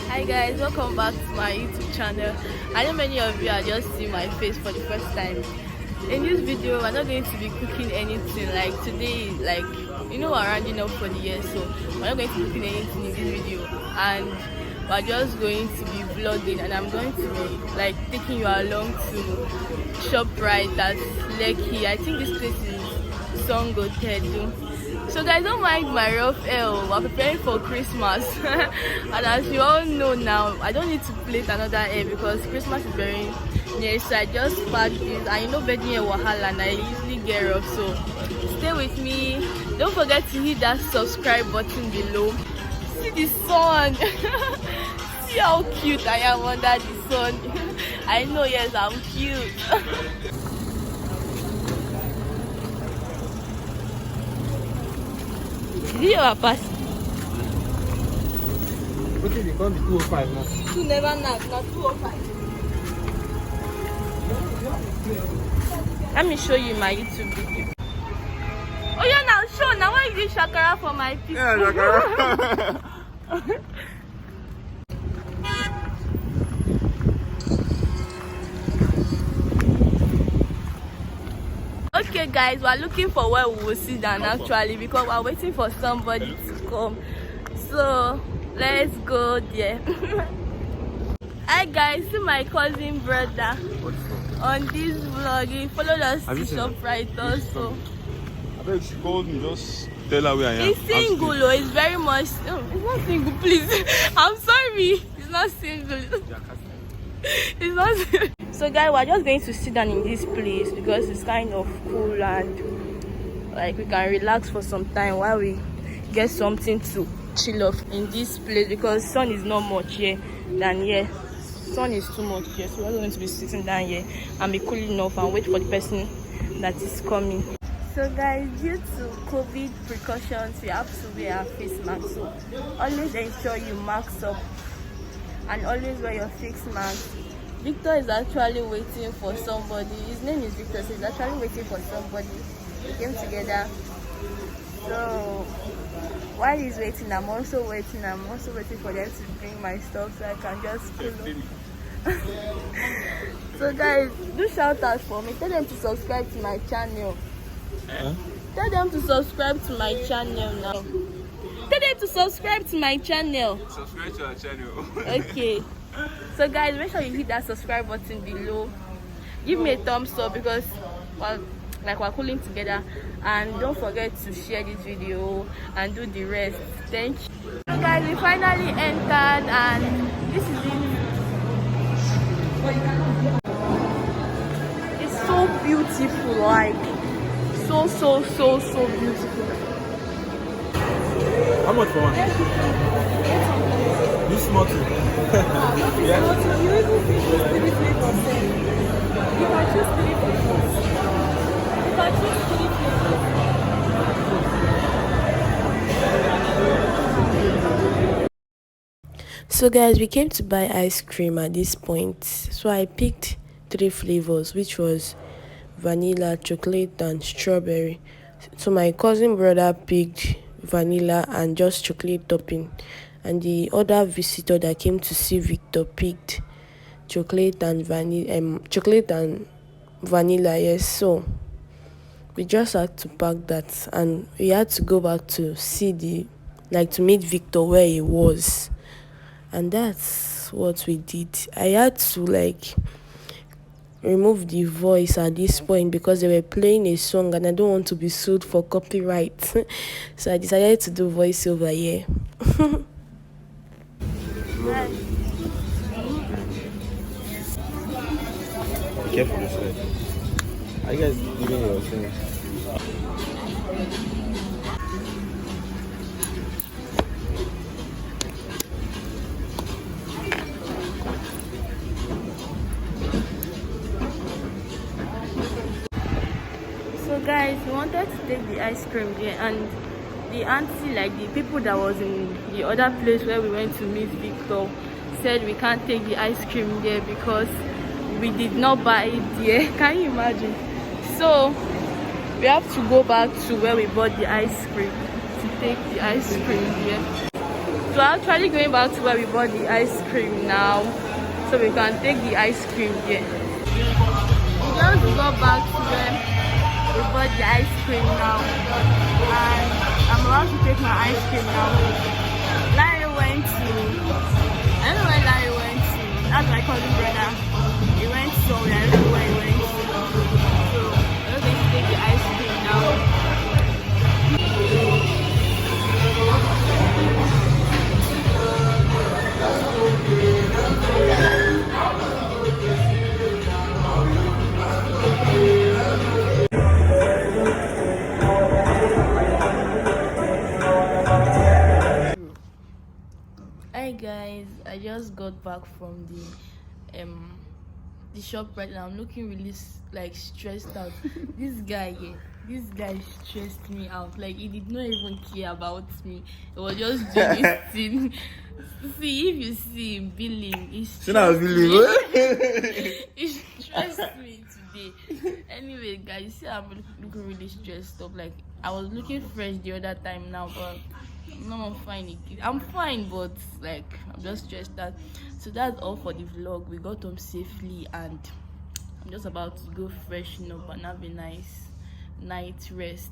Hi guys, welcome back to my YouTube channel. I know many of you are just seeing my face for the first time. In this video, we're not going to be cooking anything. Like today, like we're rounding up for the year, so we're not going to be cooking anything in this video, and we're just going to be vlogging, and I'm going to be like taking you along to Shoprite at Lekki. I think this place is Sangotedo. So guys, don't mind my rough hair. We're preparing for Christmas and as you all know now, I don't need to plait another hair because Christmas is very near. So I just packed this, and you know bedding hair wahala and I usually get rough, so stay with me. Don't forget to hit that subscribe button below. See the sun. See how cute I am under the sun. I know, yes, I'm cute. Is it your pass? Okay, they can't be 205 now. Two never knock, not 205. Let me show you my YouTube video. Oh yeah, now show. Now why you do shakara for my people? Yeah, shakara. Okay guys, we're looking for where we will sit down actually because we're waiting for somebody to come. So let's go there. Hi guys, see my cousin brother on this vlog. He followed us to Shoprite also. I bet she called me, just tell her where I am. He's single, oh, it's very much. Oh, it's not single, please. I'm sorry, it's not single. It's not single. So guys, we're just going to sit down in this place because it's kind of cool and like we can relax for some time while we get something to chill off in this place because sun is not much here than here. Sun is too much here, so we're going to be sitting down here and be cool enough and wait for the person that is coming. So guys, due to COVID precautions, we have to wear our face mask, so always ensure you mask up and always wear your face mask. Victor is actually waiting for somebody. His name is Victor, so he's actually waiting for somebody. We came together. So while he's waiting, I'm also waiting. I'm also waiting for them to bring my stuff so I can just pull up. So guys, do shout out for me. Tell them to subscribe to my channel. Tell them to subscribe to my channel now. Tell them to subscribe to my channel. Subscribe to our channel. Okay. So guys, make sure you hit that subscribe button below. Give me a thumbs up because we're cooling together, and don't forget to share this video and do the rest. Thank you. So guys, we finally entered and this is it. It's so beautiful, like so beautiful. How much for one? This small too. Yeah. You even see 3 flavors. You can choose 3 flavors. You can choose 3 flavors. So guys, we came to buy ice cream at this point. So I picked 3 flavors, which was vanilla, chocolate, and strawberry. So my cousin brother picked vanilla and just chocolate topping, and the other visitor that came to see Victor picked chocolate and vanilla. Yes, so we just had to pack that, and we had to go back to see to meet Victor where he was, and that's what we did. I had to remove the voice at this point because they were playing a song and I don't want to be sued for copyright. So I decided to do voiceover here. Careful this way. Are you guys doing your thing? So guys, we wanted to take the ice cream there, and the auntie, the people that was in the other place where we went to meet Victor, said we can't take the ice cream there because we did not buy it there. Can you imagine? So we have to go back to where we bought the ice cream to take the ice cream here. So I'm actually going back to where we bought the ice cream now, so we can take the ice cream there. We just got back to where we bought the ice cream now, and I'm about to take my ice cream now. Larry went to, I don't know where Larry went to. That's my cousin brother. He went somewhere. I don't know where he went to. So we're going to take the ice cream now. Hi guys, I just got back from the shop right now. I'm looking really like stressed out. This guy stressed me out. Like he did not even care about me. He was just doing his thing. See, if you see him billing, he stressed me today. Anyway guys, you see I'm looking really stressed up. Like I was looking fresh the other time now, but no, I'm fine. I'm fine, but like I'm just stressed out. So that's all for the vlog. We got home safely, and I'm just about to go freshen up and have a nice night rest.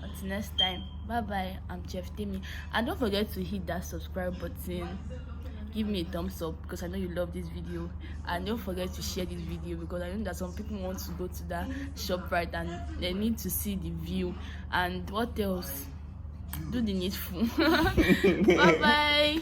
Until next time, bye bye. I'm Chef Temmie, and don't forget to hit that subscribe button. Give me a thumbs up because I know you love this video, and don't forget to share this video because I know that some people want to go to that Shoprite and they need to see the view. And what else? Do the needful. Bye bye.